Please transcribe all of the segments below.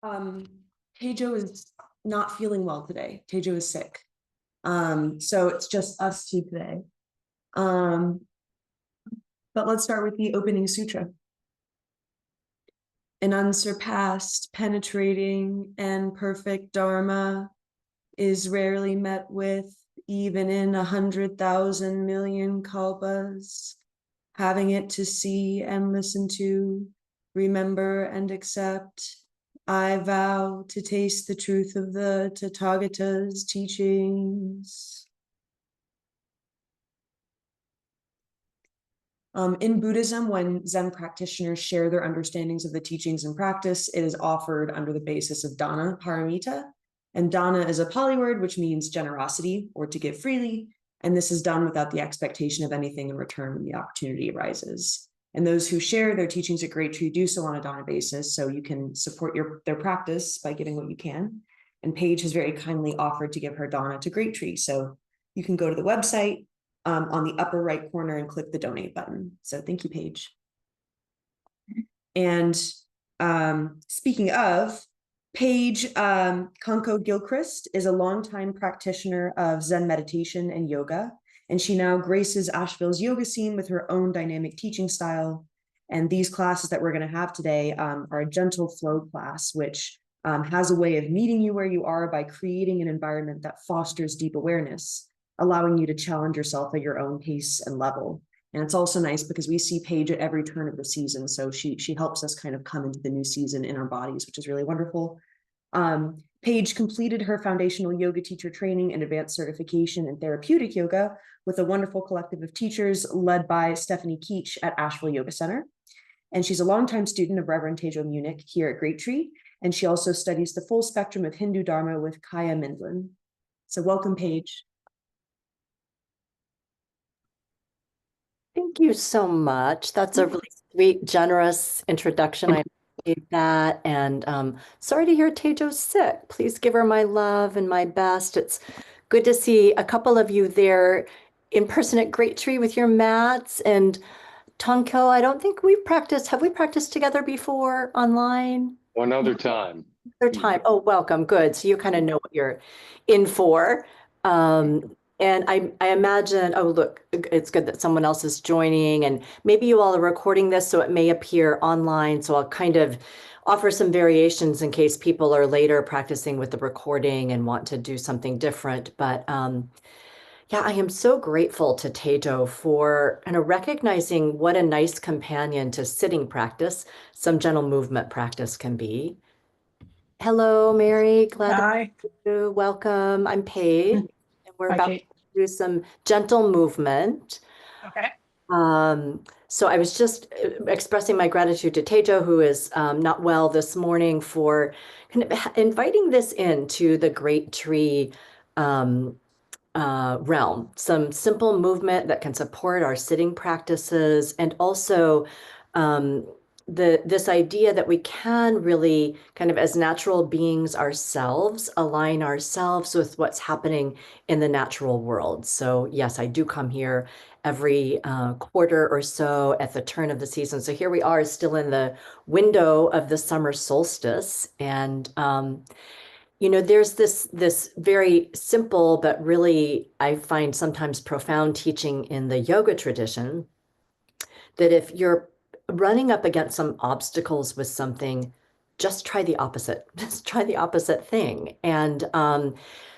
Um, Teijo is not feeling well today. Teijo is sick. So it's just us two today. But let's start with the opening sutra. An unsurpassed, penetrating, and perfect Dharma is rarely met with, even in 100,000 million kalpas. Having it to see and listen to, remember and accept, I vow to taste the truth of the Tathagata's teachings. In Buddhism, when Zen practitioners share their understandings of the teachings and practice, it is offered under the basis of dana paramita. And dana is a Pali word, which means generosity or to give freely. And this is done without the expectation of anything in return when the opportunity arises. And those who share their teachings at Great Tree do so on a dana basis, so you can support their practice by giving what you can. And Paige has very kindly offered to give her dana to Great Tree. So you can go to the website on the upper right corner and click the donate button. So thank you, Paige. And speaking of, Paige Kanko Gilchrist is a longtime practitioner of Zen meditation and yoga, and she now graces Asheville's yoga scene with her own dynamic teaching style. And these classes that we're going to have today are a gentle flow class, which has a way of meeting you where you are by creating an environment that fosters deep awareness, allowing you to challenge yourself at your own pace and level. And it's also nice because we see Paige at every turn of the season. So she helps us kind of come into the new season in our bodies, which is really wonderful. Paige completed her foundational yoga teacher training and advanced certification in therapeutic yoga with a wonderful collective of teachers led by Stephanie Keach at Asheville Yoga Center. And she's a longtime student of Rev Munnich here at Great Tree. And she also studies the full spectrum of Hindu Dharma with Kaya Mindlin. So welcome, Paige. Thank you so much. That's a really sweet, generous introduction. I appreciate that. And sorry to hear Tejo's sick. Please give her my love and my best. It's good to see a couple of you there in person at Great Tree with your mats. And Tonko, I don't think we've practiced. Have we practiced together before online? One other time. Another time. Oh, welcome. Good. So you kind of know what you're in for. And I imagine, oh, look, it's good that someone else is joining, and maybe you all are recording this, so it may appear online. So I'll kind of offer some variations in case people are later practicing with the recording and want to do something different. But yeah, I am so grateful to Tejo for kind of recognizing what a nice companion to sitting practice, some gentle movement practice can be. Hello, Mary. Glad to meet you. Welcome. I'm Paige, and we're about to do some gentle movement. Okay. So I was just expressing my gratitude to Tejo, who is not well this morning, for kind of inviting this into the Great Tree realm. Some simple movement that can support our sitting practices, and also this idea that we can really kind of, as natural beings ourselves, align ourselves with what's happening in the natural world. So yes, I do come here every quarter or so at the turn of the season. So here we are, still in the window of the summer solstice. And you know, there's this very simple, but really, I find sometimes profound teaching in the yoga tradition, that if you're running up against some obstacles with something, just try the opposite. Just try the opposite thing. And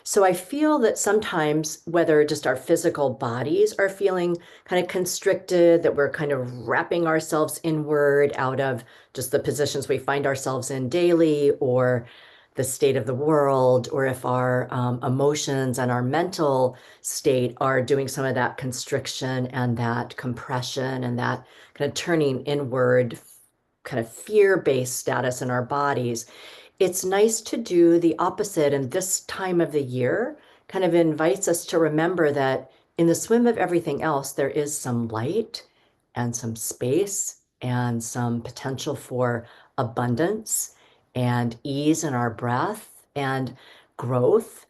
so I feel that sometimes, whether just our physical bodies are feeling kind of constricted, that we're kind of wrapping ourselves inward out of just the positions we find ourselves in daily, or the state of the world, or if our emotions and our mental state are doing some of that constriction and that compression and that kind of turning inward, kind of fear-based status in our bodies, it's nice to do the opposite. And this time of the year kind of invites us to remember that in the swim of everything else, there is some light and some space and some potential for abundance and ease in our breath and growth.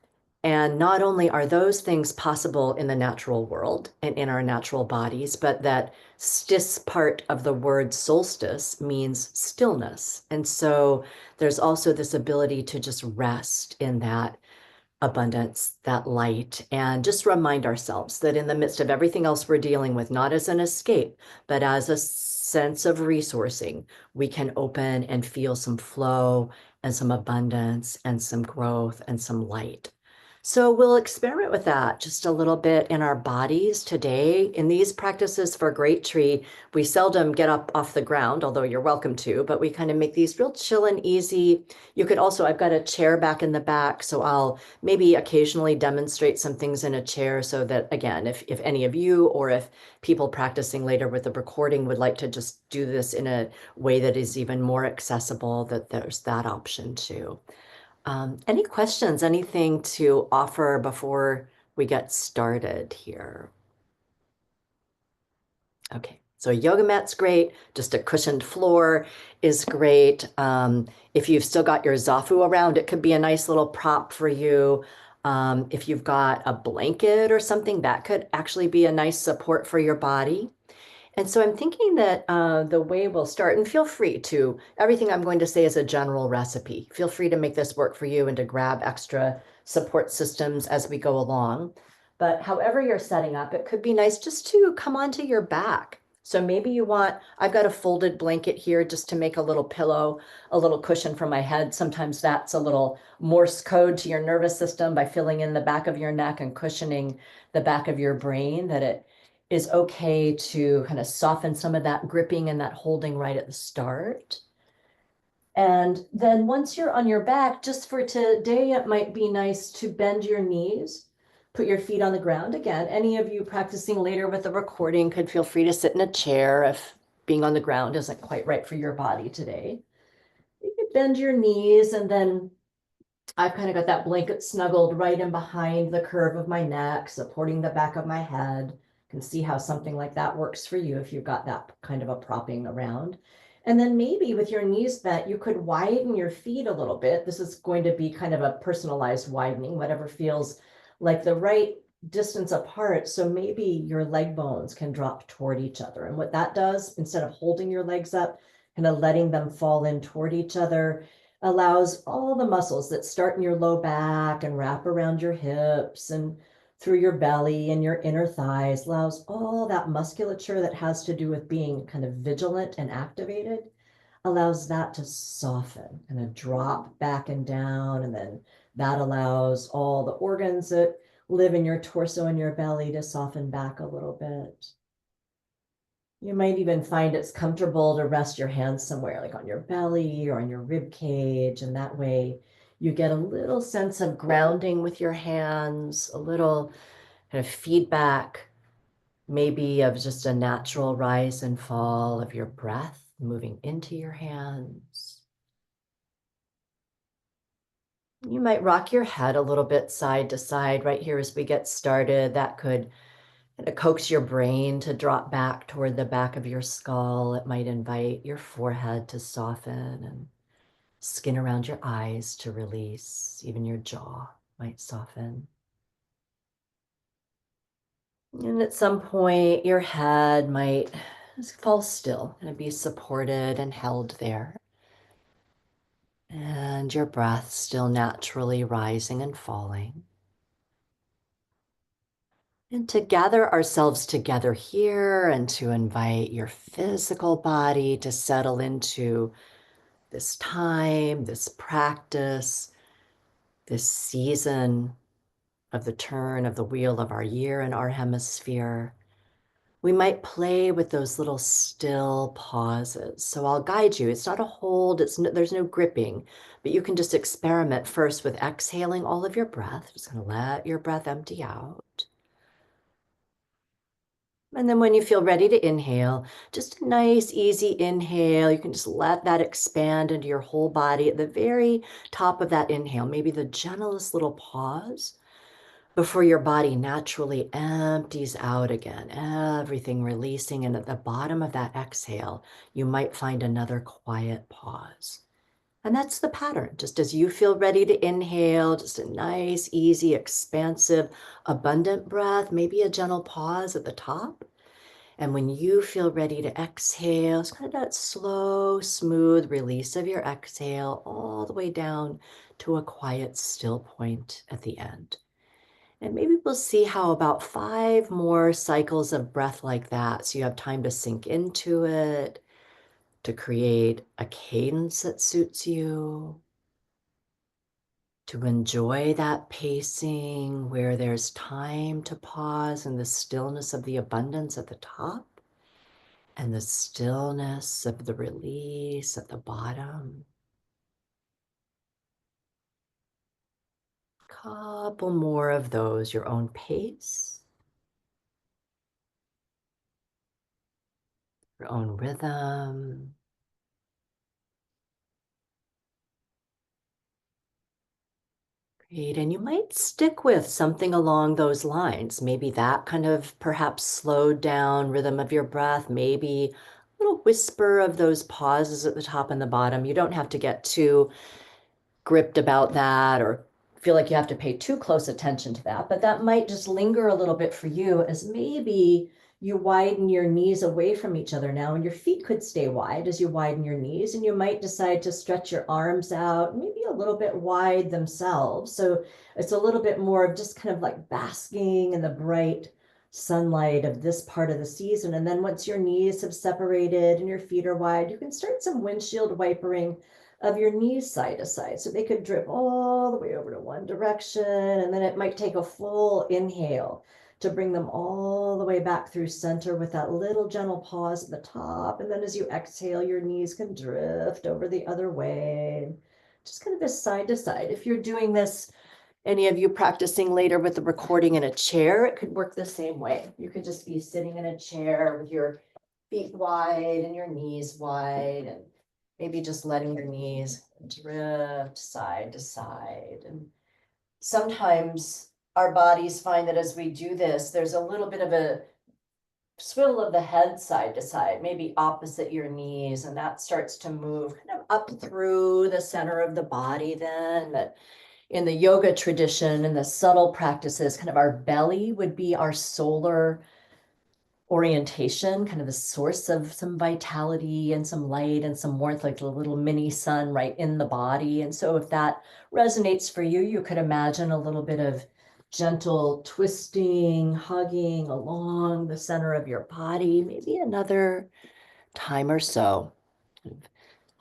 And not only are those things possible in the natural world and in our natural bodies, but that stis part of the word solstice means stillness. And so there's also this ability to just rest in that abundance, that light, and just remind ourselves that in the midst of everything else we're dealing with, not as an escape, but as a sense of resourcing, we can open and feel some flow and some abundance and some growth and some light. So we'll experiment with that just a little bit in our bodies today. In these practices for Great Tree, we seldom get up off the ground, although you're welcome to, but we kind of make these real chill and easy. You could also, I've got a chair back in the back, so I'll maybe occasionally demonstrate some things in a chair so that, again, if any of you or if people practicing later with the recording would like to just do this in a way that is even more accessible, that there's that option too. Any questions, anything to offer before we get started here? Okay, so yoga mat's great. Just a cushioned floor is great. If you've still got your zafu around, it could be a nice little prop for you. If you've got a blanket or something, that could actually be a nice support for your body. And so I'm thinking that the way we'll start, and feel free to, everything I'm going to say is a general recipe. Feel free to make this work for you and to grab extra support systems as we go along. But however you're setting up, it could be nice just to come onto your back. So maybe you want, I've got a folded blanket here just to make a little pillow, a little cushion for my head. Sometimes that's a little Morse code to your nervous system by filling in the back of your neck and cushioning the back of your brain, that it is okay to kind of soften some of that gripping and that holding right at the start. And then once you're on your back, just for today, it might be nice to bend your knees, put your feet on the ground. Again, any of you practicing later with the recording could feel free to sit in a chair if being on the ground isn't quite right for your body today. You could bend your knees, and then I've kind of got that blanket snuggled right in behind the curve of my neck, supporting the back of my head. You can see how something like that works for you if you've got that kind of a propping around. And then maybe with your knees bent, you could widen your feet a little bit. This is going to be kind of a personalized widening, whatever feels like the right distance apart. So maybe your leg bones can drop toward each other. And what that does, instead of holding your legs up, kind of letting them fall in toward each other, allows all the muscles that start in your low back and wrap around your hips and through your belly and your inner thighs, allows all that musculature that has to do with being kind of vigilant and activated, allows that to soften and a drop back and down. And then that allows all the organs that live in your torso and your belly to soften back a little bit. You might even find it's comfortable to rest your hands somewhere, like on your belly or on your rib cage. And that way you get a little sense of grounding with your hands, a little kind of feedback, maybe of just a natural rise and fall of your breath moving into your hands. You might rock your head a little bit side to side right here as we get started. That could kind of coax your brain to drop back toward the back of your skull. It might invite your forehead to soften and skin around your eyes to release. Even your jaw might soften. And at some point, your head might just fall still and be supported and held there. And your breath still naturally rising and falling. And to gather ourselves together here and to invite your physical body to settle into this time, this practice, this season of the turn of the wheel of our year in our hemisphere, we might play with those little still pauses. So I'll guide you. It's not a hold, there's no gripping, but you can just experiment first with exhaling all of your breath. Just gonna let your breath empty out. And then when you feel ready to inhale, just a nice, easy inhale. You can just let that expand into your whole body at the very top of that inhale, maybe the gentlest little pause before your body naturally empties out again, everything releasing. And at the bottom of that exhale, you might find another quiet pause. And that's the pattern. Just as you feel ready to inhale, just a nice, easy, expansive, abundant breath, maybe a gentle pause at the top. And when you feel ready to exhale, it's kind of that slow, smooth release of your exhale all the way down to a quiet, still point at the end. And maybe we'll see how about 5 more cycles of breath like that. So you have time to sink into it, to create a cadence that suits you, to enjoy that pacing where there's time to pause in the stillness of the abundance at the top and the stillness of the release at the bottom. Couple more of those, your own pace, your own rhythm. Great. And you might stick with something along those lines. Maybe that kind of perhaps slowed down rhythm of your breath, maybe a little whisper of those pauses at the top and the bottom. You don't have to get too gripped about that or feel like you have to pay too close attention to that, but that might just linger a little bit for you as maybe you widen your knees away from each other now, and your feet could stay wide as you widen your knees, and you might decide to stretch your arms out, maybe a little bit wide themselves. So it's a little bit more of just kind of like basking in the bright sunlight of this part of the season. And then once your knees have separated and your feet are wide, you can start some windshield wipering of your knees side to side. So they could drip all the way over to one direction, and then it might take a full inhale to bring them all the way back through center with that little gentle pause at the top. And then as you exhale, your knees can drift over the other way. Just kind of this side to side. If you're doing this, any of you practicing later with the recording in a chair, it could work the same way. You could just be sitting in a chair with your feet wide and your knees wide, and maybe just letting your knees drift side to side. And sometimes our bodies find that as we do this, there's a little bit of a swivel of the head side to side, maybe opposite your knees, and that starts to move kind of up through the center of the body then. But in the yoga tradition and the subtle practices, kind of our belly would be our solar orientation, kind of the source of some vitality and some light and some warmth, like the little mini sun right in the body. And so if that resonates for you, you could imagine a little bit of gentle twisting, hugging along the center of your body, maybe another time or so.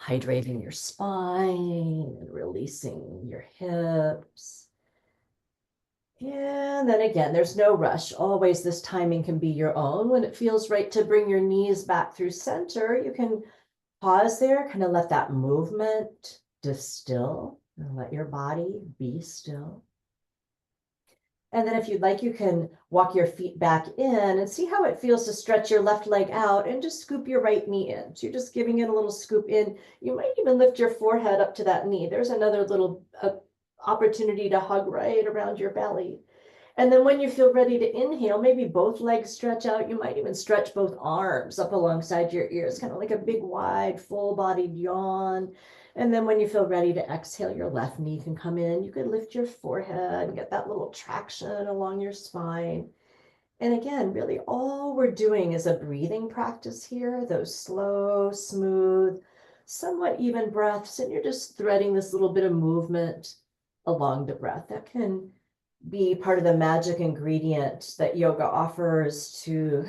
Hydrating your spine and releasing your hips. And then again, there's no rush. Always this timing can be your own. When it feels right to bring your knees back through center, you can pause there, kind of let that movement distill and let your body be still. And then if you'd like, you can walk your feet back in and see how it feels to stretch your left leg out and just scoop your right knee in. So you're just giving it a little scoop in. You might even lift your forehead up to that knee. There's another little opportunity to hug right around your belly. And then when you feel ready to inhale, maybe both legs stretch out. You might even stretch both arms up alongside your ears, kind of like a big, wide, full-bodied yawn. And then when you feel ready to exhale, your left knee can come in. You could lift your forehead and get that little traction along your spine. And again, really all we're doing is a breathing practice here, those slow, smooth, somewhat even breaths. And you're just threading this little bit of movement along the breath. That can be part of the magic ingredient that yoga offers to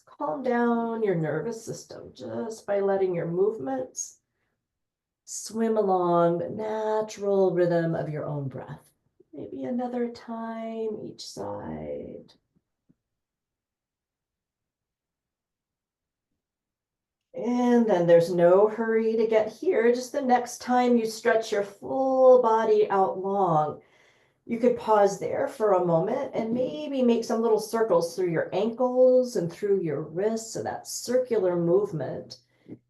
calm down your nervous system just by letting your movements swim along the natural rhythm of your own breath. Maybe another time each side. And then there's no hurry to get here. Just the next time you stretch your full body out long, you could pause there for a moment and maybe make some little circles through your ankles and through your wrists. So that circular movement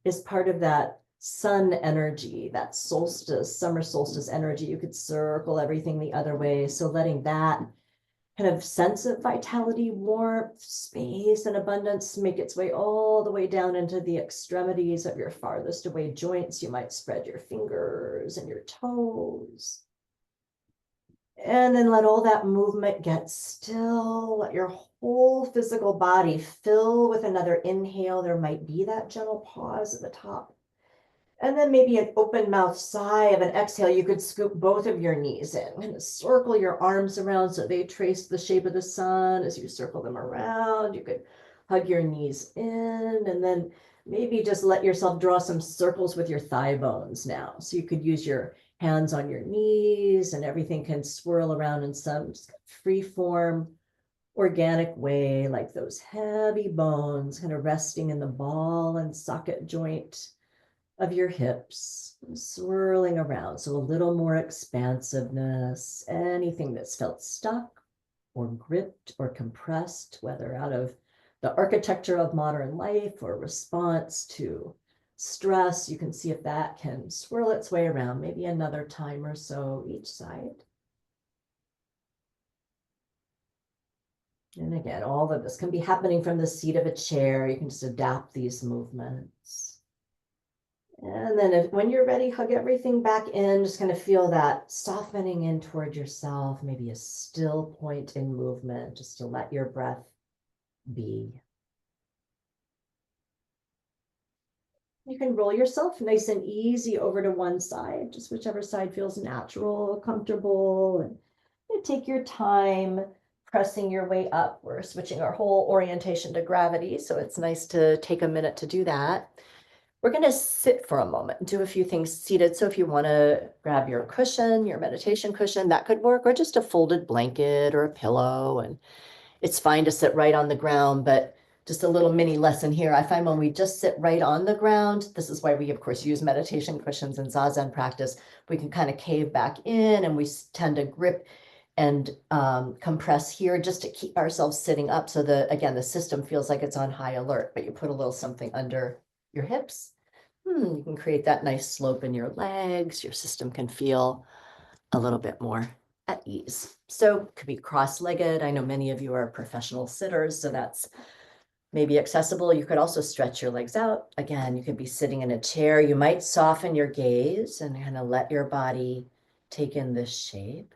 is part of that sun energy, that solstice, summer solstice energy. You could circle everything the other way. So letting that kind of sense of vitality, warmth, space, and abundance make its way all the way down into the extremities of your farthest away joints. You might spread your fingers and your toes. And then let all that movement get still. Let your whole physical body fill with another inhale. There might be that gentle pause at the top. And then maybe an open mouth sigh of an exhale. You could scoop both of your knees in and circle your arms around so they trace the shape of the sun as you circle them around. You could hug your knees in, and then maybe just let yourself draw some circles with your thigh bones now. So you could use your hands on your knees and everything can swirl around in some free form, organic way, like those heavy bones kind of resting in the ball and socket joint of your hips, swirling around. So a little more expansiveness, anything that's felt stuck or gripped or compressed, whether out of the architecture of modern life or response to stress, you can see if that can swirl its way around, maybe another time or so each side. And again, all of this can be happening from the seat of a chair. You can just adapt these movements. And then when you're ready, hug everything back in. Just kind of feel that softening in toward yourself, maybe a still point in movement, just to let your breath be. You can roll yourself nice and easy over to one side, just whichever side feels natural, comfortable, and you take your time pressing your way up. We're switching our whole orientation to gravity, so it's nice to take a minute to do that. We're going to sit for a moment and do a few things seated. So if you want to grab your cushion, your meditation cushion, that could work, or just a folded blanket or a pillow. And it's fine to sit right on the ground, but just a little mini lesson here. I find when we just sit right on the ground, this is why we, of course, use meditation cushions in Zazen practice. We can kind of cave back in and we tend to grip and compress here just to keep ourselves sitting up. So again, the system feels like it's on high alert, but you put a little something under your hips. You can create that nice slope in your legs. Your system can feel a little bit more at ease. So it could be cross-legged. I know many of you are professional sitters, so that's maybe accessible. You could also stretch your legs out. Again, you could be sitting in a chair. You might soften your gaze and kind of let your body take in this shape.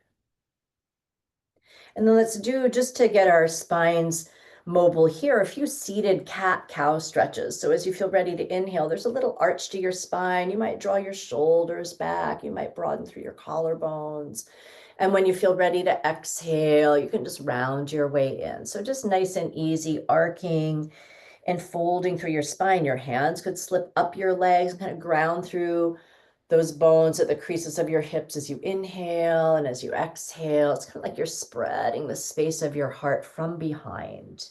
And then let's do, just to get our spines mobile here, a few seated cat-cow stretches. So as you feel ready to inhale, there's a little arch to your spine. You might draw your shoulders back. You might broaden through your collarbones. And when you feel ready to exhale, you can just round your way in. So just nice and easy, arcing and folding through your spine. Your hands could slip up your legs and kind of ground through those bones at the creases of your hips as you inhale, and as you exhale, it's kind of like you're spreading the space of your heart from behind.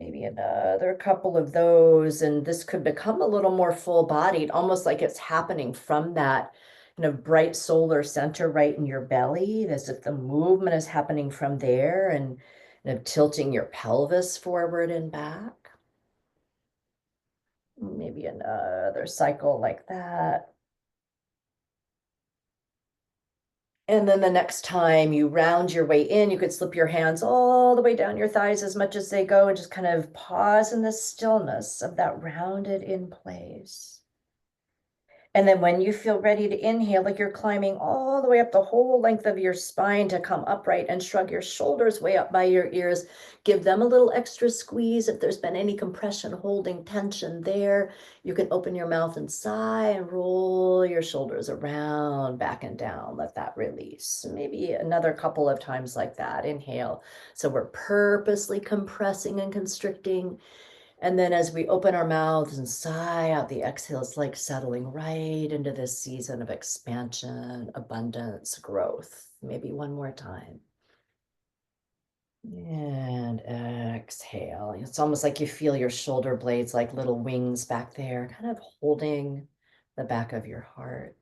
Maybe another couple of those, and this could become a little more full-bodied, almost like it's happening from that kind of bright solar center right in your belly, as if the movement is happening from there, and kind of tilting your pelvis forward and back. Maybe another cycle like that. And then the next time you round your way in, you could slip your hands all the way down your thighs as much as they go and just kind of pause in the stillness of that rounded in place. And then when you feel ready to inhale, like you're climbing all the way up the whole length of your spine to come upright, and shrug your shoulders way up by your ears. Give them a little extra squeeze. If there's been any compression, holding tension there, you can open your mouth and sigh and roll your shoulders around, back and down. Let that release. Maybe another couple of times like that. Inhale. So we're purposely compressing and constricting. And then as we open our mouths and sigh out the exhale, it's like settling right into this season of expansion, abundance, growth. Maybe one more time. And exhale. It's almost like you feel your shoulder blades like little wings back there, kind of holding the back of your heart.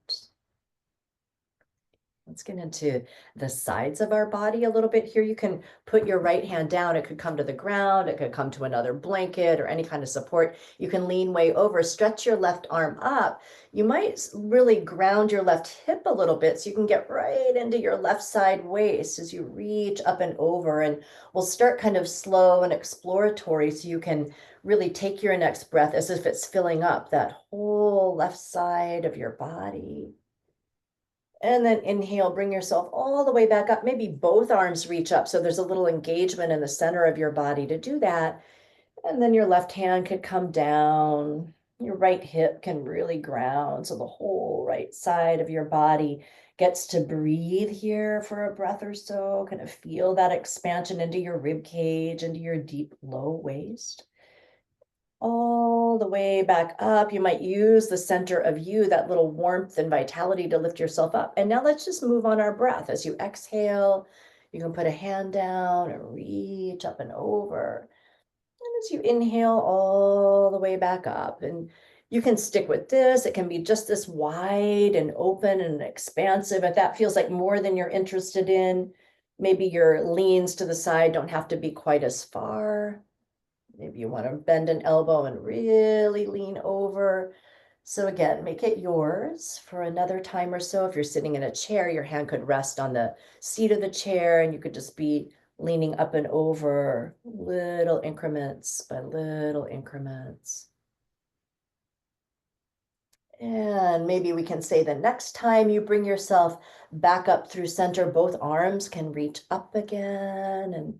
Let's get into the sides of our body a little bit here. You can put your right hand down. It could come to the ground. It could come to another blanket or any kind of support. You can lean way over, stretch your left arm up. You might really ground your left hip a little bit so you can get right into your left side waist as you reach up and over. And we'll start kind of slow and exploratory so you can really take your next breath as if it's filling up that whole left side of your body. And then inhale, bring yourself all the way back up. Maybe both arms reach up so there's a little engagement in the center of your body to do that. And then your left hand could come down. Your right hip can really ground. So the whole right side of your body gets to breathe here for a breath or so. Kind of feel that expansion into your rib cage, into your deep low waist. All the way back up. You might use the center of you, that little warmth and vitality to lift yourself up. And now let's just move on our breath. As you exhale, you can put a hand down and reach up and over. And as you inhale, all the way back up. And you can stick with this. It can be just this wide and open and expansive. If that feels like more than you're interested in, maybe your leans to the side don't have to be quite as far. Maybe you want to bend an elbow and really lean over. So again, make it yours for another time or so. If you're sitting in a chair, your hand could rest on the seat of the chair and you could just be leaning up and over, little increments by little increments. And maybe we can say the next time you bring yourself back up through center, both arms can reach up again, and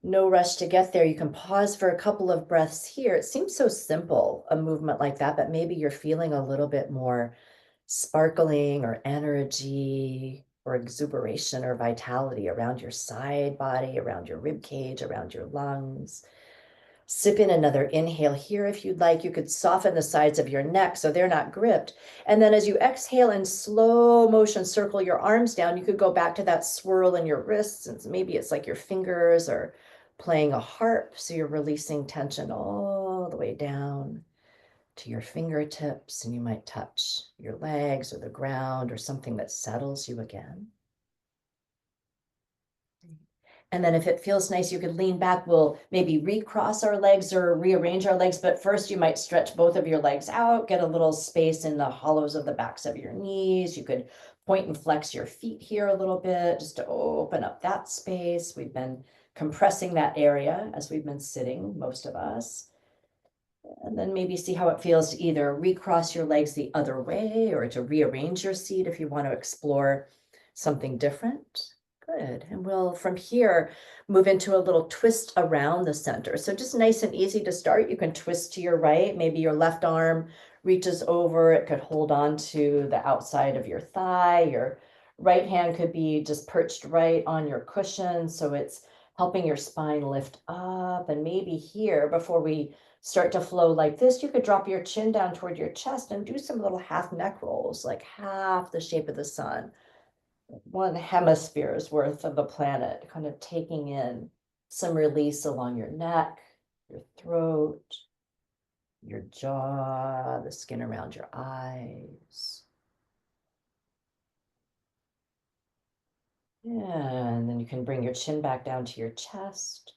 no rush to get there. You can pause for a couple of breaths here. It seems so simple, a movement like that, but maybe you're feeling a little bit more sparkling or energy or exuberation or vitality around your side body, around your rib cage, around your lungs. Sip in another inhale here if you'd like. You could soften the sides of your neck so they're not gripped. And then as you exhale in slow motion, circle your arms down. You could go back to that swirl in your wrists, and maybe it's like your fingers are playing a harp. So you're releasing tension all the way down to your fingertips, and you might touch your legs or the ground or something that settles you again. And then if it feels nice, you could lean back. We'll maybe recross our legs or rearrange our legs. But first, you might stretch both of your legs out, get a little space in the hollows of the backs of your knees. You could point and flex your feet here a little bit just to open up that space. We've been compressing that area as we've been sitting, most of us. And then maybe see how it feels to either recross your legs the other way or to rearrange your seat if you want to explore something different. Good. And we'll, from here, move into a little twist around the center. So just nice and easy to start. You can twist to your right. Maybe your left arm reaches over. It could hold on to the outside of your thigh. Your right hand could be just perched right on your cushion. So it's helping your spine lift up. And maybe here, before we start to flow like this, you could drop your chin down toward your chest and do some little half neck rolls, like half the shape of the sun. One hemisphere's worth of the planet, kind of taking in some release along your neck, your throat, your jaw, the skin around your eyes. And then you can bring your chin back down to your chest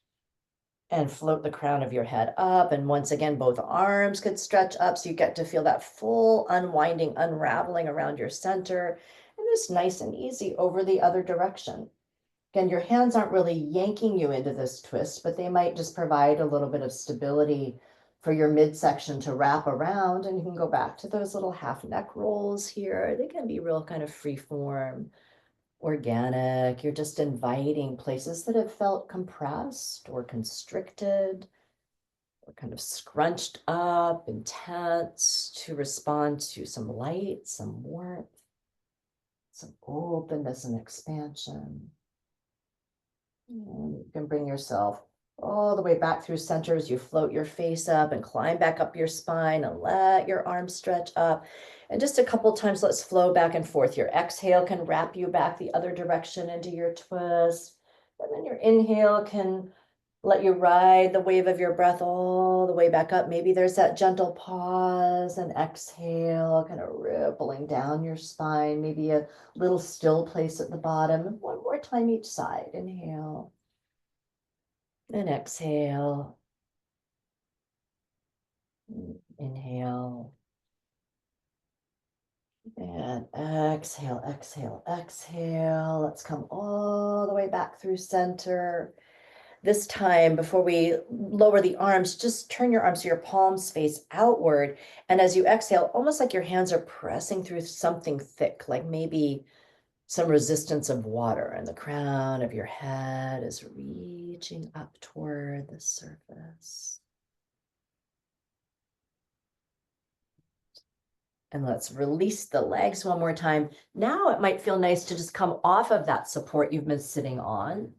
and float the crown of your head up. And once again, both arms could stretch up so you get to feel that full unwinding, unraveling around your center. And it's nice and easy over the other direction. Again, your hands aren't really yanking you into this twist, but they might just provide a little bit of stability for your midsection to wrap around. And you can go back to those little half neck rolls here. They can be real kind of free form, organic. You're just inviting places that have felt compressed or constricted or kind of scrunched up, intense, to respond to some light, some warmth, some openness and expansion. And you can bring yourself all the way back through center as you float your face up and climb back up your spine and let your arms stretch up. And just a couple times, let's flow back and forth. Your exhale can wrap you back the other direction into your twist. And then your inhale can let you ride the wave of your breath all the way back up. Maybe there's that gentle pause and exhale, kind of rippling down your spine, maybe a little still place at the bottom. And one more time each side. Inhale and exhale. Inhale. And exhale, exhale, exhale. Let's come all the way back through center. This time, before we lower the arms, just turn your arms so your palms face outward. And as you exhale, almost like your hands are pressing through something thick, like maybe some resistance of water, and the crown of your head is reaching up toward the surface. And let's release the legs one more time. Now it might feel nice to just come off of that support you've been sitting on.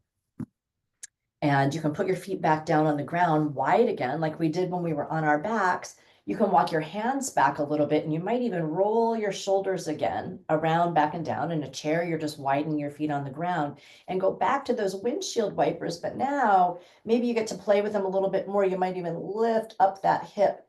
And you can put your feet back down on the ground wide again, like we did when we were on our backs. You can walk your hands back a little bit, and you might even roll your shoulders again around, back and down. In a chair, you're just widening your feet on the ground and go back to those windshield wipers. But now maybe you get to play with them a little bit more. You might even lift up that hip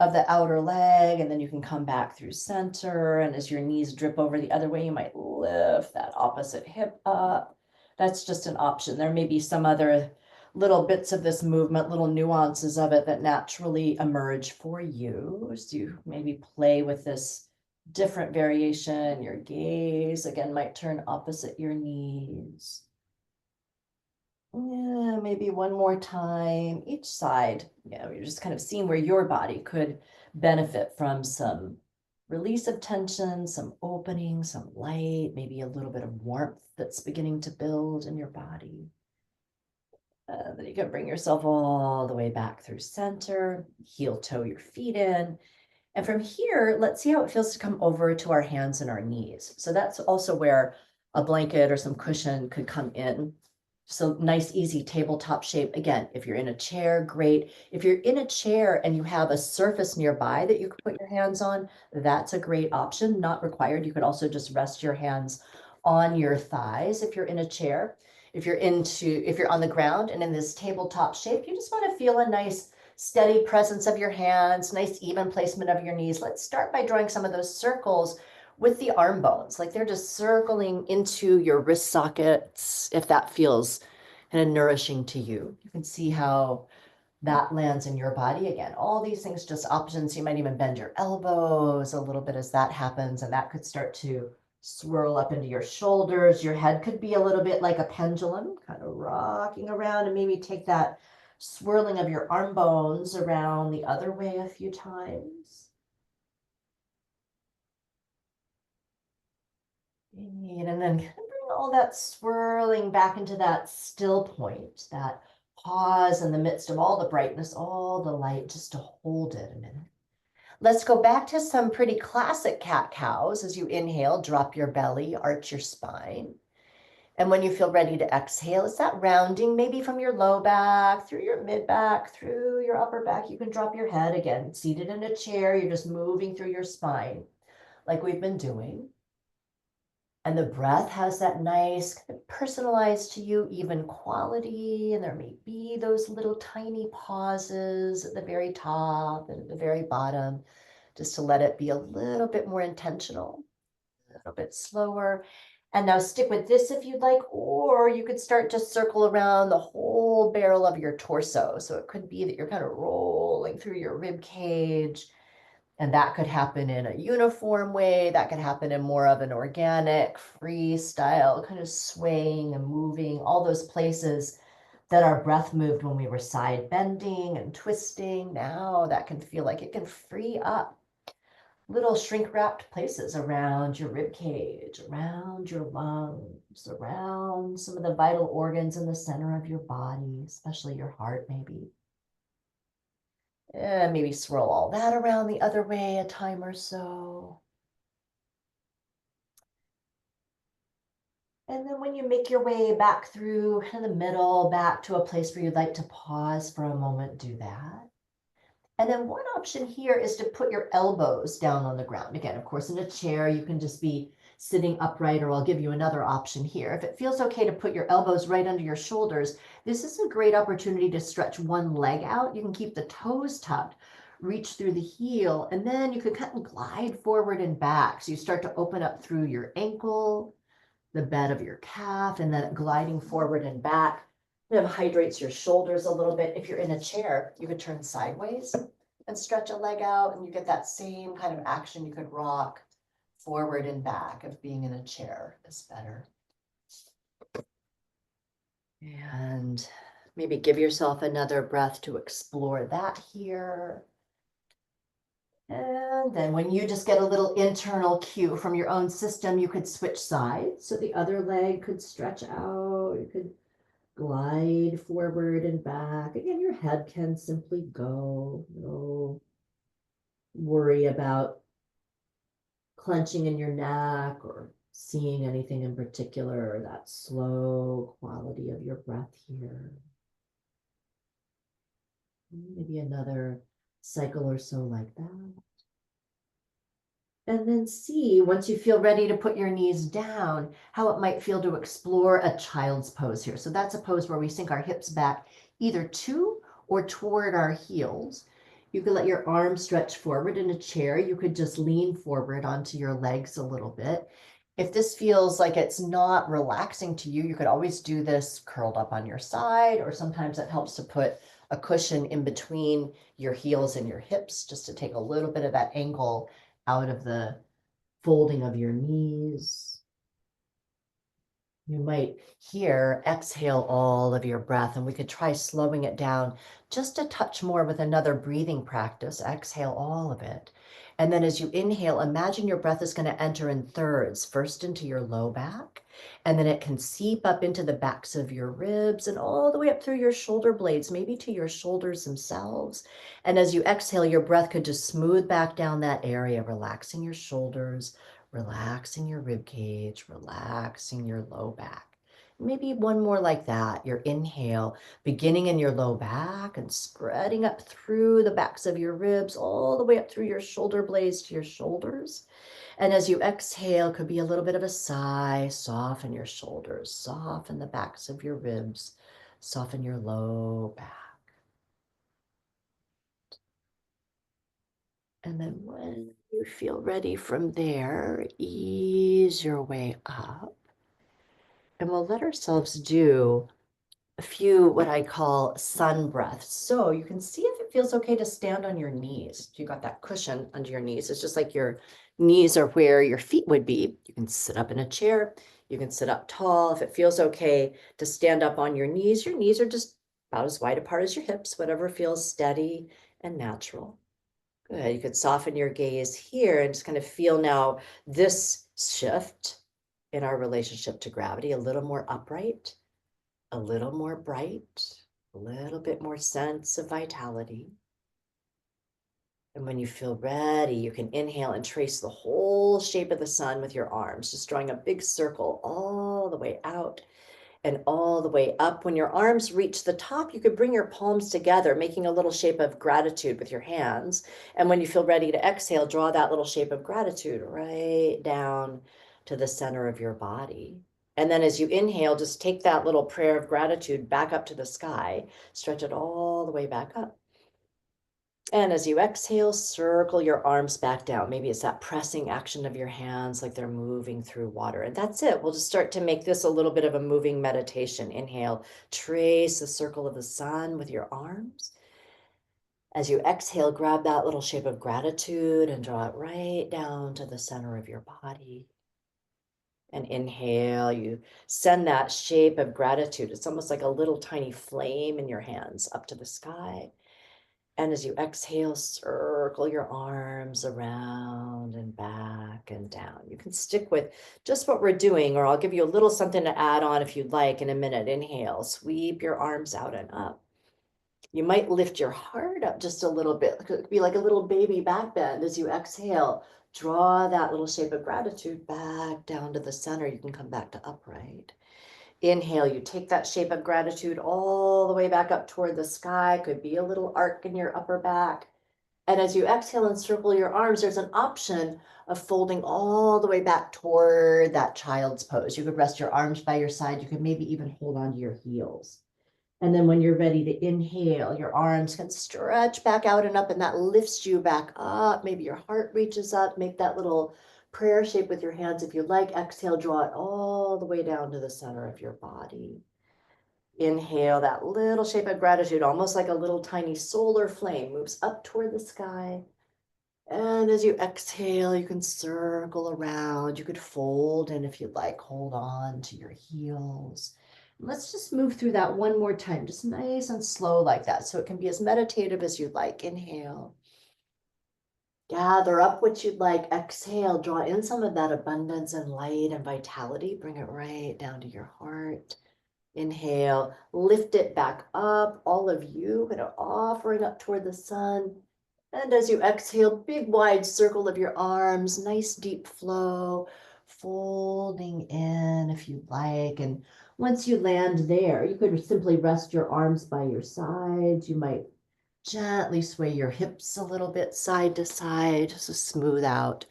of the outer leg, and then you can come back through center. And as your knees drip over the other way, you might lift that opposite hip up. That's just an option. There may be some other little bits of this movement, little nuances of it that naturally emerge for you. So you maybe play with this different variation. Your gaze, again, might turn opposite your knees. Yeah, maybe one more time each side. You're just kind of seeing where your body could benefit from some release of tension, some opening, some light, maybe a little bit of warmth that's beginning to build in your body. Then you can bring yourself all the way back through center, heel toe your feet in. And from here, let's see how it feels to come over to our hands and our knees. So that's also where a blanket or some cushion could come in. So nice, easy tabletop shape. Again, if you're in a chair, great. If you're in a chair and you have a surface nearby that you can put your hands on, that's a great option, not required. You could also just rest your hands on your thighs if you're in a chair. If you're on the ground and in this tabletop shape, you just want to feel a nice steady presence of your hands, nice even placement of your knees. Let's start by drawing some of those circles with the arm bones, like they're just circling into your wrist sockets, if that feels kind of nourishing to you. You can see how that lands in your body. Again, all these things, just options. You might even bend your elbows a little bit as that happens, and that could start to swirl up into your shoulders. Your head could be a little bit like a pendulum, kind of rocking around, and maybe take that swirling of your arm bones around the other way a few times. And then bring all that swirling back into that still point, that pause in the midst of all the brightness, all the light, just to hold it a minute. Let's go back to some pretty classic cat-cows. As you inhale, drop your belly, arch your spine. And when you feel ready to exhale, it's that rounding, maybe from your low back, through your mid back, through your upper back. You can drop your head again, seated in a chair. You're just moving through your spine like we've been doing. And the breath has that nice, kind of personalized to you, even quality. And there may be those little tiny pauses at the very top and at the very bottom, just to let it be a little bit more intentional, a little bit slower. And now stick with this if you'd like, or you could start to circle around the whole barrel of your torso. So it could be that you're kind of rolling through your rib cage. And that could happen in a uniform way. That could happen in more of an organic, freestyle, kind of swaying and moving, all those places that our breath moved when we were side bending and twisting. Now that can feel like it can free up little shrink wrapped places around your rib cage, around your lungs, around some of the vital organs in the center of your body, especially your heart, maybe. And maybe swirl all that around the other way a time or so. And then when you make your way back through in the middle, back to a place where you'd like to pause for a moment, do that. And then one option here is to put your elbows down on the ground. Again, of course, in a chair, you can just be sitting upright, or I'll give you another option here. If it feels okay to put your elbows right under your shoulders, this is a great opportunity to stretch one leg out. You can keep the toes tucked, reach through the heel, and then you can kind of glide forward and back. So you start to open up through your ankle, the bed of your calf, and then gliding forward and back. It hydrates your shoulders a little bit. If you're in a chair, you could turn sideways and stretch a leg out, and you get that same kind of action. You could rock forward and back. If being in a chair is better. And maybe give yourself another breath to explore that here. And then when you just get a little internal cue from your own system, you could switch sides. So the other leg could stretch out. You could glide forward and back. Again, your head can simply go. No worry about clenching in your neck or seeing anything in particular, or that slow quality of your breath here. Maybe another cycle or so like that. And then see, once you feel ready to put your knees down, how it might feel to explore a child's pose here. So that's a pose where we sink our hips back either to or toward our heels. You could let your arms stretch forward in a chair. You could just lean forward onto your legs a little bit. If this feels like it's not relaxing to you, you could always do this curled up on your side, or sometimes it helps to put a cushion in between your heels and your hips just to take a little bit of that angle out of the folding of your knees. You might here exhale all of your breath, and we could try slowing it down just a touch more with another breathing practice. Exhale all of it. And then as you inhale, imagine your breath is going to enter in thirds, first into your low back, and then it can seep up into the backs of your ribs and all the way up through your shoulder blades, maybe to your shoulders themselves. And as you exhale, your breath could just smooth back down that area, relaxing your shoulders, relaxing your rib cage, relaxing your low back. Maybe one more like that. Your inhale, beginning in your low back and spreading up through the backs of your ribs, all the way up through your shoulder blades to your shoulders. And as you exhale, could be a little bit of a sigh. Soften your shoulders, soften the backs of your ribs, soften your low back. And then when you feel ready from there, ease your way up. And we'll let ourselves do a few what I call sun breaths. So you can see if it feels okay to stand on your knees. You got that cushion under your knees. It's just like your knees are where your feet would be. You can sit up in a chair. You can sit up tall. If it feels okay to stand up on your knees are just about as wide apart as your hips, whatever feels steady and natural. Good. You could soften your gaze here and just kind of feel now this shift in our relationship to gravity, a little more upright, a little more bright, a little bit more sense of vitality. And when you feel ready, you can inhale and trace the whole shape of the sun with your arms, just drawing a big circle all the way out and all the way up. When your arms reach the top, you could bring your palms together, making a little shape of gratitude with your hands. And when you feel ready to exhale, draw that little shape of gratitude right down to the center of your body. And then as you inhale, just take that little prayer of gratitude back up to the sky, stretch it all the way back up. And as you exhale, circle your arms back down. Maybe it's that pressing action of your hands like they're moving through water. And that's it. We'll just start to make this a little bit of a moving meditation. Inhale, trace the circle of the sun with your arms. As you exhale, grab that little shape of gratitude and draw it right down to the center of your body. And inhale, you send that shape of gratitude. It's almost like a little tiny flame in your hands up to the sky. And as you exhale, circle your arms around and back and down. You can stick with just what we're doing, or I'll give you a little something to add on if you'd like in a minute. Inhale, sweep your arms out and up. You might lift your heart up just a little bit. It could be like a little baby back bend as you exhale. Draw that little shape of gratitude back down to the center. You can come back to upright. Inhale, you take that shape of gratitude all the way back up toward the sky. Could be a little arc in your upper back. And as you exhale and circle your arms, there's an option of folding all the way back toward that child's pose. You could rest your arms by your side. You could maybe even hold onto your heels. And then when you're ready to inhale, your arms can stretch back out and up, and that lifts you back up. Maybe your heart reaches up. Make that little prayer shape with your hands if you like. Exhale, draw it all the way down to the center of your body. Inhale, that little shape of gratitude, almost like a little tiny solar flame, moves up toward the sky. And as you exhale, you can circle around. You could fold, and if you'd like, hold on to your heels. Let's just move through that one more time, just nice and slow like that, so it can be as meditative as you'd like. Inhale. Gather up what you'd like. Exhale, draw in some of that abundance and light and vitality. Bring it right down to your heart. Inhale, lift it back up. All of you kind of offering up toward the sun. And as you exhale, big wide circle of your arms, nice deep flow, folding in if you like. And once you land there, you could simply rest your arms by your sides. You might gently sway your hips a little bit side to side, just to smooth out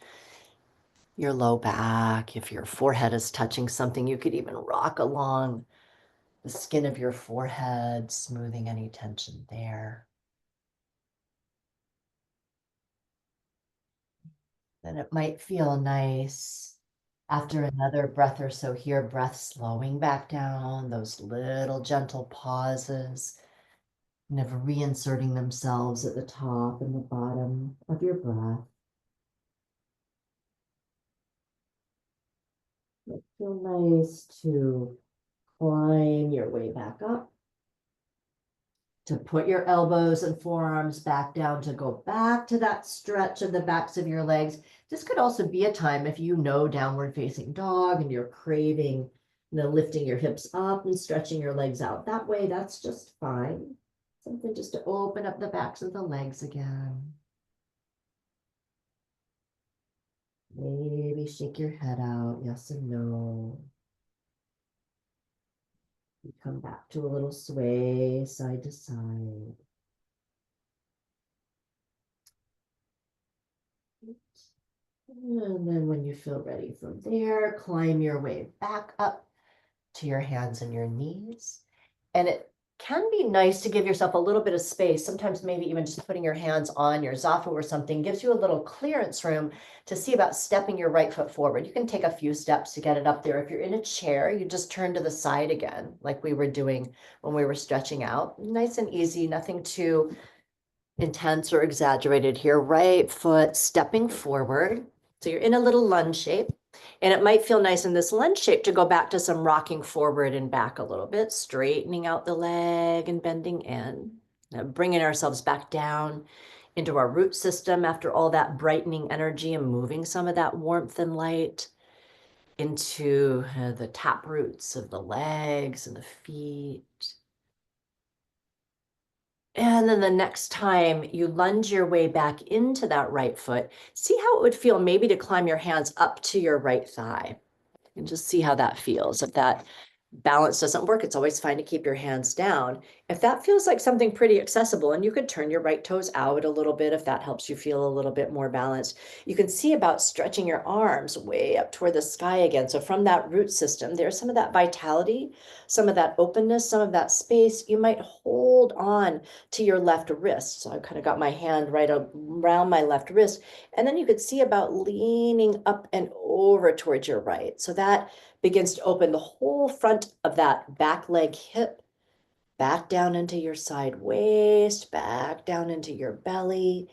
your low back. If your forehead is touching something, you could even rock along the skin of your forehead, smoothing any tension there. Then it might feel nice after another breath or so here, breath slowing back down, those little gentle pauses, never reinserting themselves at the top and the bottom of your breath. It feels nice to climb your way back up, to put your elbows and forearms back down, to go back to that stretch of the backs of your legs. This could also be a time if you know downward facing dog and you're craving, lifting your hips up and stretching your legs out that way. That's just fine. Something just to open up the backs of the legs again. Maybe shake your head out, yes and no. You come back to a little sway side to side. And then when you feel ready from there, climb your way back up to your hands and your knees. And it can be nice to give yourself a little bit of space. Sometimes maybe even just putting your hands on your zafu or something gives you a little clearance room to see about stepping your right foot forward. You can take a few steps to get it up there. If you're in a chair, you just turn to the side again, like we were doing when we were stretching out. Nice and easy, nothing too intense or exaggerated here. Right foot stepping forward. So you're in a little lunge shape. And it might feel nice in this lunge shape to go back to some rocking forward and back a little bit, straightening out the leg and bending in. Now bringing ourselves back down into our root system after all that brightening energy and moving some of that warmth and light into the tap roots of the legs and the feet. And then the next time you lunge your way back into that right foot, see how it would feel maybe to climb your hands up to your right thigh and just see how that feels. If that balance doesn't work, it's always fine to keep your hands down. If that feels like something pretty accessible, and you could turn your right toes out a little bit if that helps you feel a little bit more balanced, you can see about stretching your arms way up toward the sky again. So from that root system, there's some of that vitality, some of that openness, some of that space. You might hold on to your left wrist. So I kind of got my hand right around my left wrist. And then you could see about leaning up and over towards your right. So that begins to open the whole front of that back leg hip, back down into your side waist, back down into your belly.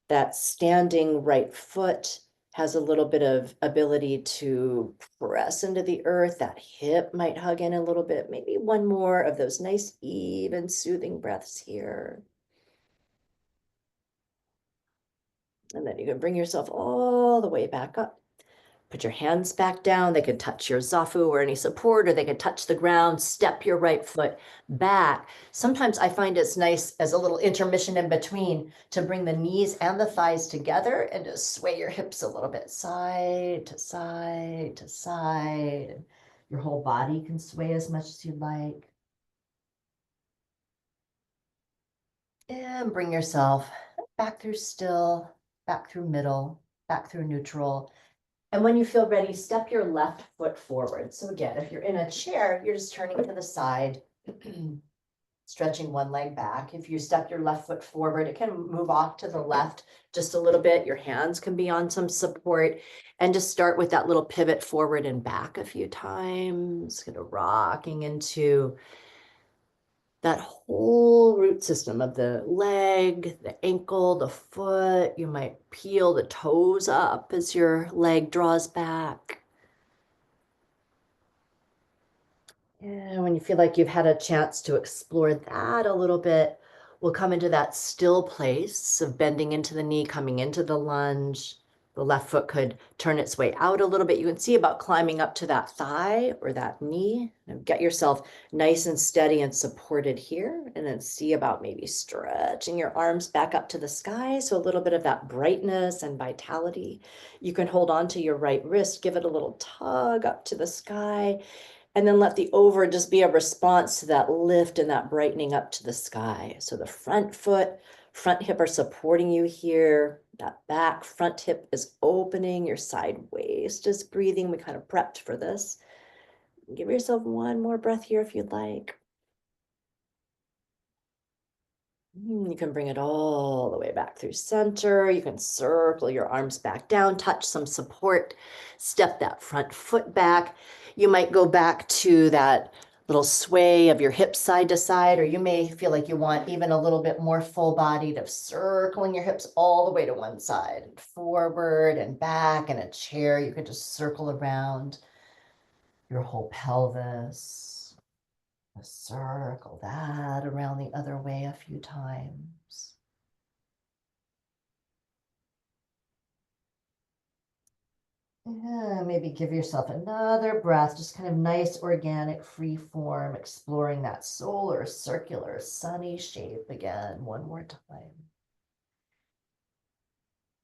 That standing right foot has a little bit of ability to press into the earth. That hip might hug in a little bit. Maybe one more of those nice, even, soothing breaths here. And then you can bring yourself all the way back up. Put your hands back down. They could touch your zafu or any support, or they could touch the ground. Step your right foot back. Sometimes I find it's nice as a little intermission in between to bring the knees and the thighs together and just sway your hips a little bit side to side to side. Your whole body can sway as much as you'd like. And bring yourself back through still, back through middle, back through neutral. And when you feel ready, step your left foot forward. So again, if you're in a chair, you're just turning to the side, stretching one leg back. If you step your left foot forward, it can move off to the left just a little bit. Your hands can be on some support, and just start with that little pivot forward and back a few times, kind of rocking into that whole root system of the leg, the ankle, the foot. You might peel the toes up as your leg draws back. And when you feel like you've had a chance to explore that a little bit, we'll come into that still place of bending into the knee, coming into the lunge. The left foot could turn its way out a little bit. You can see about climbing up to that thigh or that knee. And get yourself nice and steady and supported here. And then see about maybe stretching your arms back up to the sky. So a little bit of that brightness and vitality. You can hold on to your right wrist, give it a little tug up to the sky. And then let the over just be a response to that lift and that brightening up to the sky. So the front foot, front hip are supporting you here. That back front hip is opening. Your side waist is breathing. We kind of prepped for this. Give yourself one more breath here if you'd like. You can bring it all the way back through center. You can circle your arms back down, touch some support, step that front foot back. You might go back to that little sway of your hips side to side, or you may feel like you want even a little bit more full bodied of circling your hips all the way to one side, and forward and back. In a chair, you could just circle around your whole pelvis. Circle that around the other way a few times. Yeah, maybe give yourself another breath, just kind of nice, organic, free form, exploring that solar, circular, sunny shape again, one more time.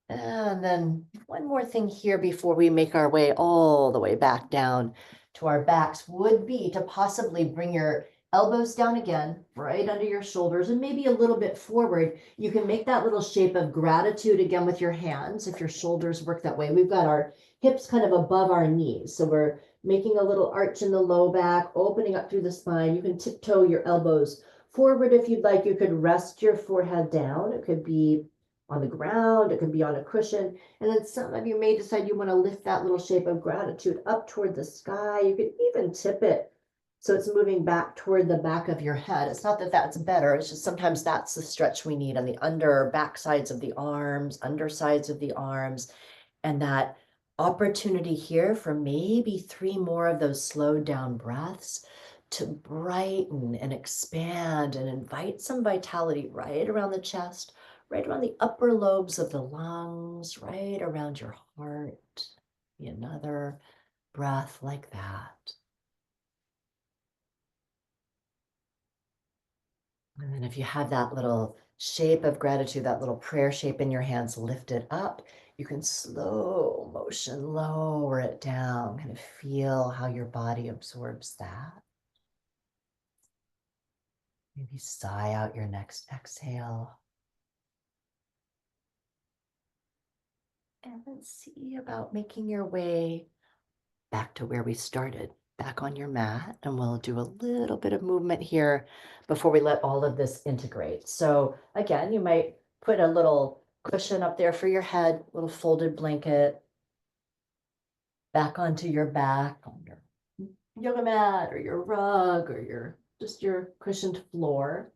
And then one more thing here before we make our way all the way back down to our backs would be to possibly bring your elbows down again, right under your shoulders, and maybe a little bit forward. You can make that little shape of gratitude again with your hands if your shoulders work that way. We've got our hips kind of above our knees. So we're making a little arch in the low back, opening up through the spine. You can tiptoe your elbows forward if you'd like. You could rest your forehead down. It could be on the ground, it could be on a cushion. And then some of you may decide you want to lift that little shape of gratitude up toward the sky. You could even tip it so it's moving back toward the back of your head. It's not that that's better, it's just sometimes that's the stretch we need on the under back sides of the arms, undersides of the arms, and that opportunity here for maybe 3 more of those slowed down breaths to brighten and expand and invite some vitality right around the chest, right around the upper lobes of the lungs, right around your heart. Be another breath like that. And then if you have that little shape of gratitude, that little prayer shape in your hands lifted up, you can slow motion, lower it down, kind of feel how your body absorbs that. Maybe sigh out your next exhale. And then see about making your way back to where we started, back on your mat. And we'll do a little bit of movement here before we let all of this integrate. So again, you might put a little cushion up there for your head, little folded blanket, back onto your back, on your yoga mat or your rug or your cushioned floor.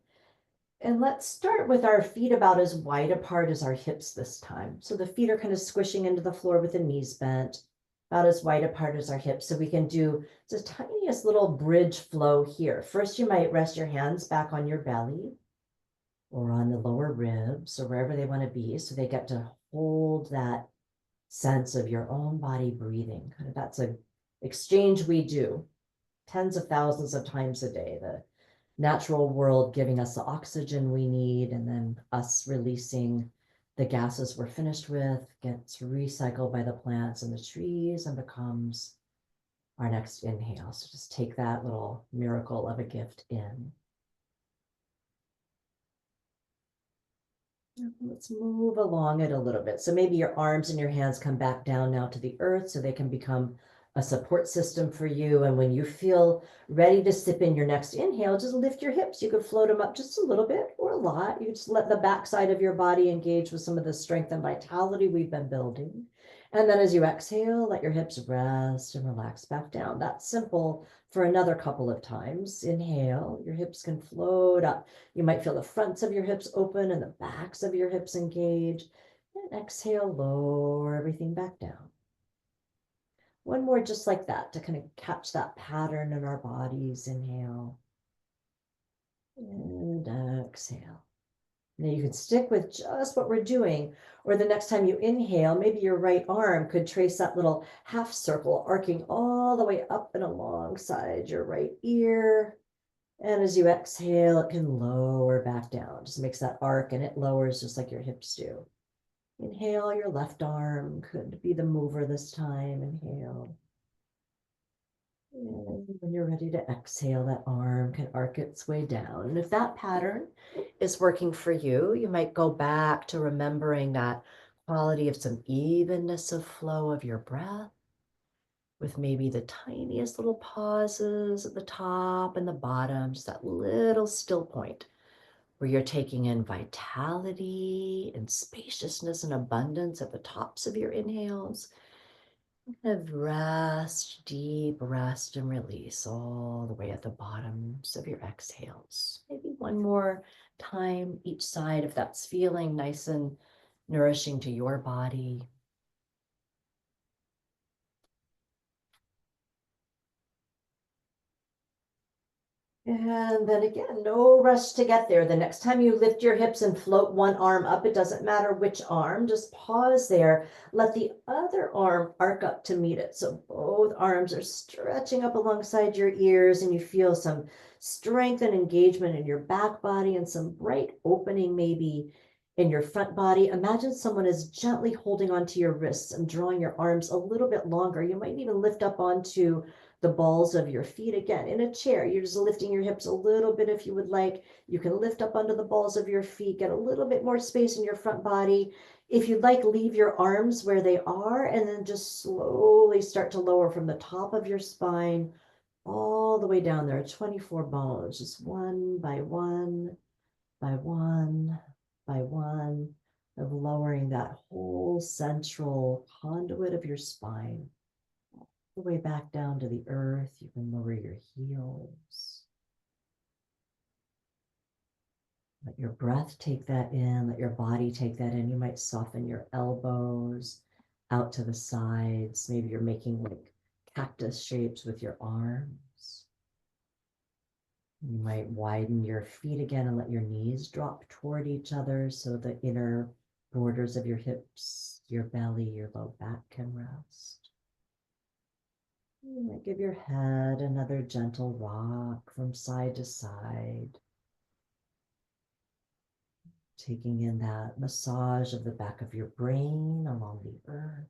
And let's start with our feet about as wide apart as our hips this time. So the feet are kind of squishing into the floor with the knees bent, about as wide apart as our hips. So we can do the tiniest little bridge flow here. First, you might rest your hands back on your belly or on the lower ribs or wherever they want to be. So they get to hold that sense of your own body breathing. Kind of that's an exchange we do tens of thousands of times a day. The natural world giving us the oxygen we need, and then us releasing the gases we're finished with, gets recycled by the plants and the trees and becomes our next inhale. So just take that little miracle of a gift in. Let's move along it a little bit. So maybe your arms and your hands come back down now to the earth so they can become a support system for you. And when you feel ready to sip in your next inhale, just lift your hips. You could float them up just a little bit or a lot. You just let the backside of your body engage with some of the strength and vitality we've been building. And then as you exhale, let your hips rest and relax back down. That's simple for another couple of times. Inhale, your hips can float up. You might feel the fronts of your hips open and the backs of your hips engage. And exhale, lower everything back down. One more just like that to kind of catch that pattern in our bodies. Inhale and exhale. Now you can stick with just what we're doing, or the next time you inhale, maybe your right arm could trace that little half circle, arcing all the way up and alongside your right ear. And as you exhale, it can lower back down. Just makes that arc and it lowers just like your hips do. Inhale, your left arm could be the mover this time. Inhale. And when you're ready to exhale, that arm can arc its way down. And if that pattern is working for you, you might go back to remembering that quality of some evenness of flow of your breath, with maybe the tiniest little pauses at the top and the bottom, just that little still point where you're taking in vitality and spaciousness and abundance at the tops of your inhales. Kind of rest, deep rest and release all the way at the bottoms of your exhales. Maybe one more time each side if that's feeling nice and nourishing to your body. And then again, no rush to get there. The next time you lift your hips and float one arm up, it doesn't matter which arm, just pause there. Let the other arm arc up to meet it. So both arms are stretching up alongside your ears, and you feel some strength and engagement in your back body and some bright opening maybe in your front body. Imagine someone is gently holding onto your wrists and drawing your arms a little bit longer. You might even lift up onto the balls of your feet again. In a chair, you're just lifting your hips a little bit if you would like. You can lift up onto the balls of your feet, get a little bit more space in your front body. If you'd like, leave your arms where they are and then just slowly start to lower from the top of your spine all the way down. There are 24 bones, just one by one, by one, by one, of lowering that whole central conduit of your spine the way back down to the earth. You can lower your heels. Let your breath take that in. Let your body take that in. You might soften your elbows out to the sides. Maybe you're making like cactus shapes with your arms. You might widen your feet again and let your knees drop toward each other so the inner borders of your hips, your belly, your low back can rest. You might give your head another gentle rock from side to side, taking in that massage of the back of your brain along the earth.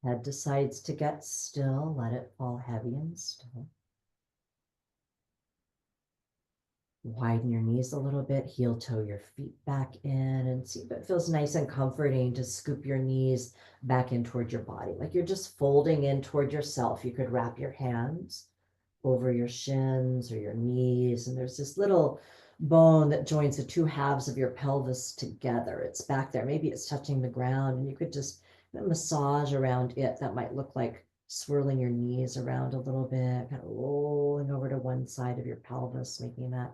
Head decides to get still, let it fall heavy and still. Widen your knees a little bit, heel toe your feet back in, and see if it feels nice and comforting to scoop your knees back in toward your body. Like you're just folding in toward yourself. You could wrap your hands over your shins or your knees, and there's this little bone that joins the two halves of your pelvis together. It's back there. Maybe it's touching the ground, and you could just massage around it. That might look like swirling your knees around a little bit, kind of rolling over to one side of your pelvis, making that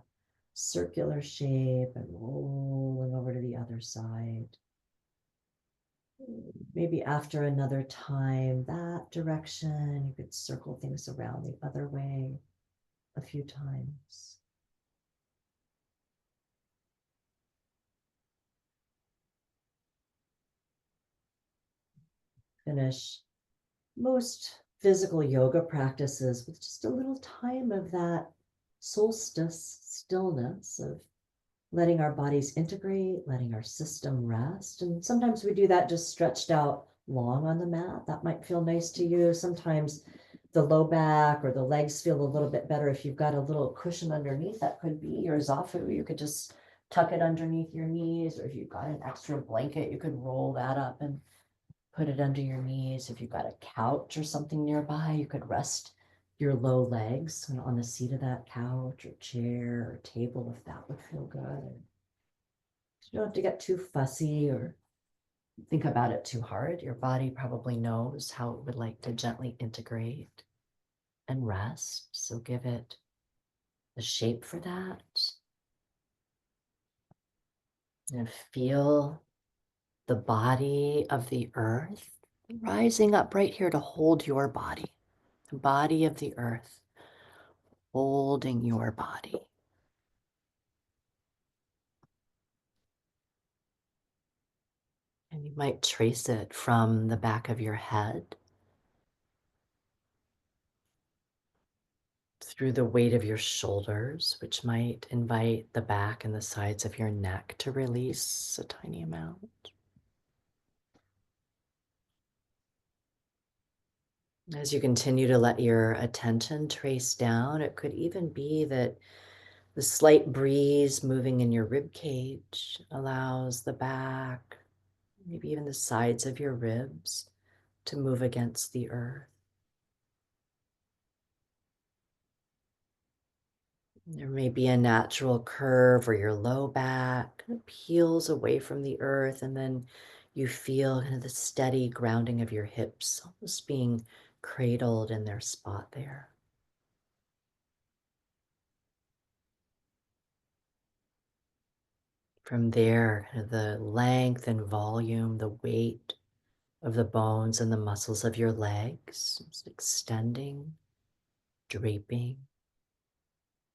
circular shape and rolling over to the other side. Maybe after another time, that direction, you could circle things around the other way a few times. Finish most physical yoga practices with just a little time of that solstice stillness of letting our bodies integrate, letting our system rest. And sometimes we do that just stretched out long on the mat. That might feel nice to you. Sometimes the low back or the legs feel a little bit better, if you've got a little cushion underneath, that could be your zafu. You could just tuck it underneath your knees, or if you've got an extra blanket, you could roll that up and put it under your knees. If you've got a couch or something nearby, you could rest your low legs on the seat of that couch or chair or table if that would feel good. You don't have to get too fussy or think about it too hard. Your body probably knows how it would like to gently integrate and rest. So give it the shape for that. And feel the body of the earth rising up right here to hold your body. The body of the earth holding your body. And you might trace it from the back of your head through the weight of your shoulders, which might invite the back and the sides of your neck to release a tiny amount. As you continue to let your attention trace down, it could even be that the slight breeze moving in your rib cage allows the back, maybe even the sides of your ribs, to move against the earth. There may be a natural curve where your low back kind of peels away from the earth, and then you feel kind of the steady grounding of your hips, almost being cradled in their spot there. From there, kind of the length and volume, the weight of the bones and the muscles of your legs, just extending, draping,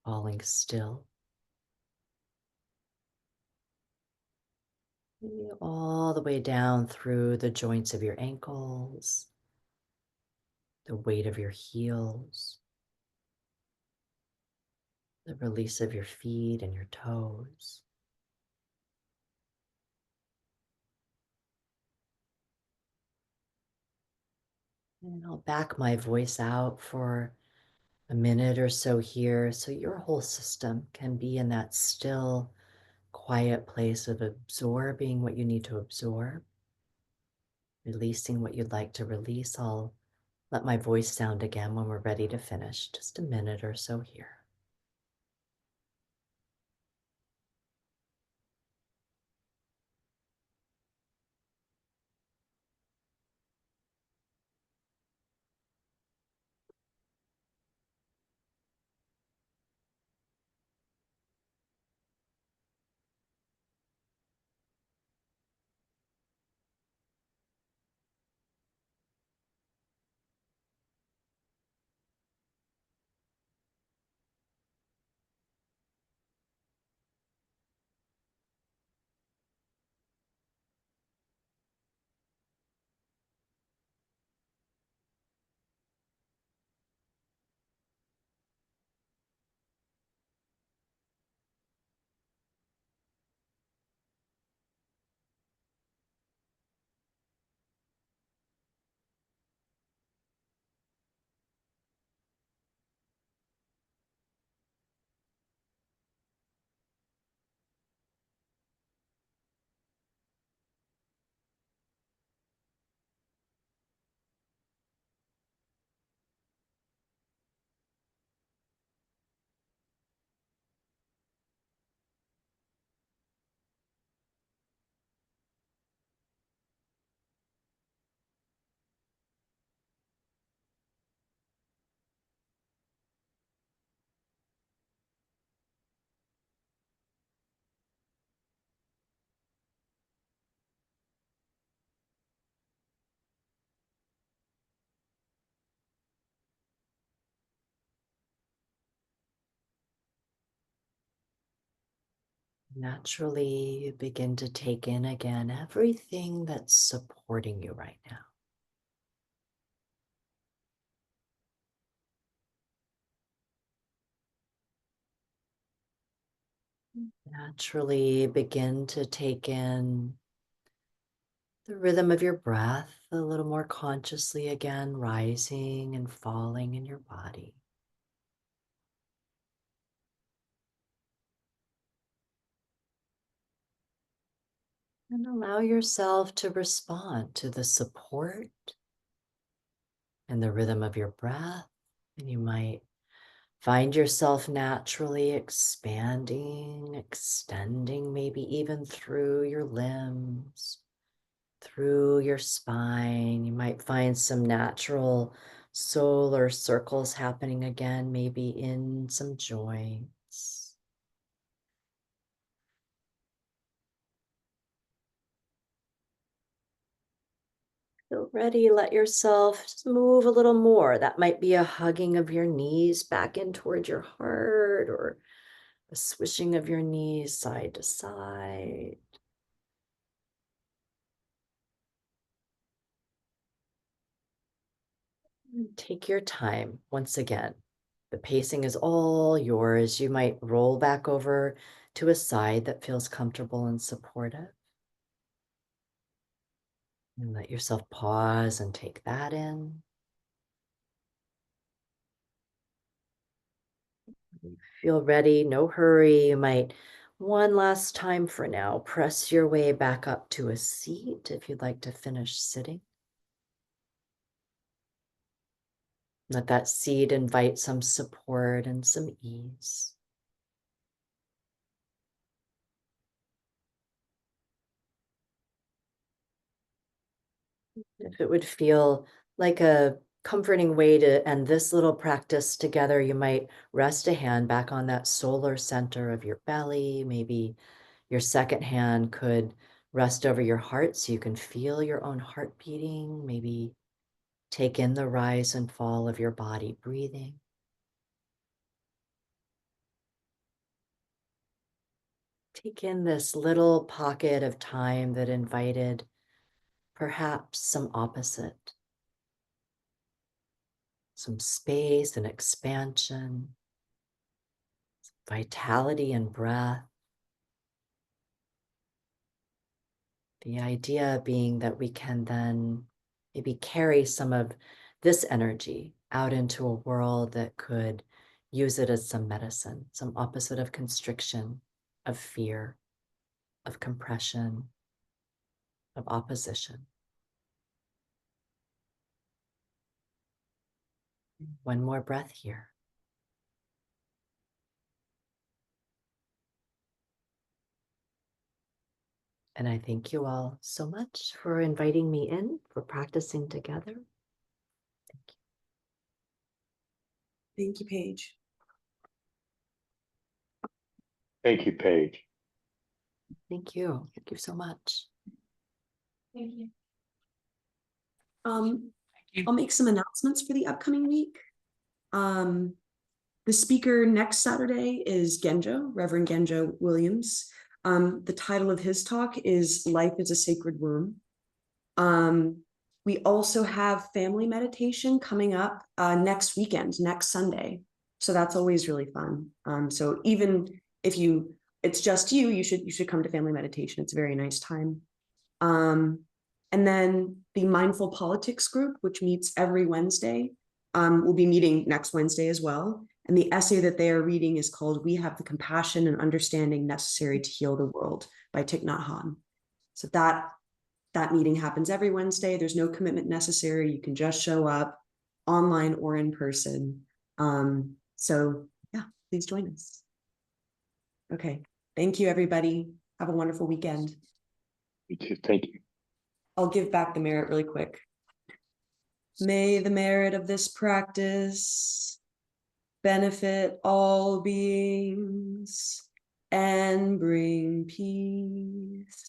falling still. Maybe all the way down through the joints of your ankles, the weight of your heels, the release of your feet and your toes. And I'll back my voice out for a minute or so here so your whole system can be in that still, quiet place of absorbing what you need to absorb, releasing what you'd like to release. I'll let my voice sound again when we're ready to finish. Just a minute or so here. Naturally, you begin to take in again everything that's supporting you right now. Naturally begin to take in The rhythm of your breath a little more consciously again, rising and falling in your body. And allow yourself to respond to the support and the rhythm of your breath. And you might find yourself naturally expanding, extending, maybe even through your limbs, through your spine. You might find some natural solar circles happening again, maybe in some joints. Feel ready, let yourself just move a little more. That might be a hugging of your knees back in toward your heart, or a swishing of your knees side to side. Take your time. Once again, the pacing is all yours. You might roll back over to a side that feels comfortable and supportive. And let yourself pause and take that in. Feel ready, no hurry. You might, one last time for now, press your way back up to a seat if you'd like to finish sitting. Let that seat invite some support and some ease. If it would feel like a comforting way to end this little practice together, you might rest a hand back on that solar center of your belly. Maybe your second hand could rest over your heart so you can feel your own heart beating. Maybe take in the rise and fall of your body breathing. Take in this little pocket of time that invited perhaps some opposite, some space and expansion, vitality and breath. The idea being that we can then maybe carry some of this energy out into a world that could use it as some medicine, some opposite of constriction, of fear, of compression, of opposition. One more breath here. And I thank you all so much for inviting me in, for practicing together. Thank you, Paige. Thank you, Paige. Thank you. Thank you so much. Thank you. I'll make some announcements for the upcoming week. The speaker next Saturday is Genjo, Reverend Genjo Williams. The title of his talk is Life is a Sacred Womb. We also have family meditation coming up next weekend, next Sunday. So that's always really fun. So even if it's just you should come to family meditation. It's a very nice time. And then the Mindful Politics group, which meets every Wednesday, will be meeting next Wednesday as well. And the essay that they are reading is called We Have the Compassion and Understanding Necessary to Heal the World by Thich Nhat Hanh. So that meeting happens every Wednesday. There's no commitment necessary. You can just show up online or in person. So yeah, please join us. Okay. Thank you, everybody. Have a wonderful weekend. You too. Thank you. I'll give back the merit really quick. May the merit of this practice benefit all beings and bring peace.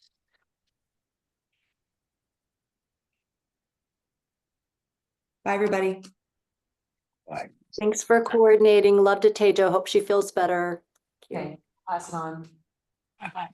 Bye, everybody. Bye. Thanks for coordinating. Love to Tejo. Hope she feels better. Okay, pass it on. Bye-bye.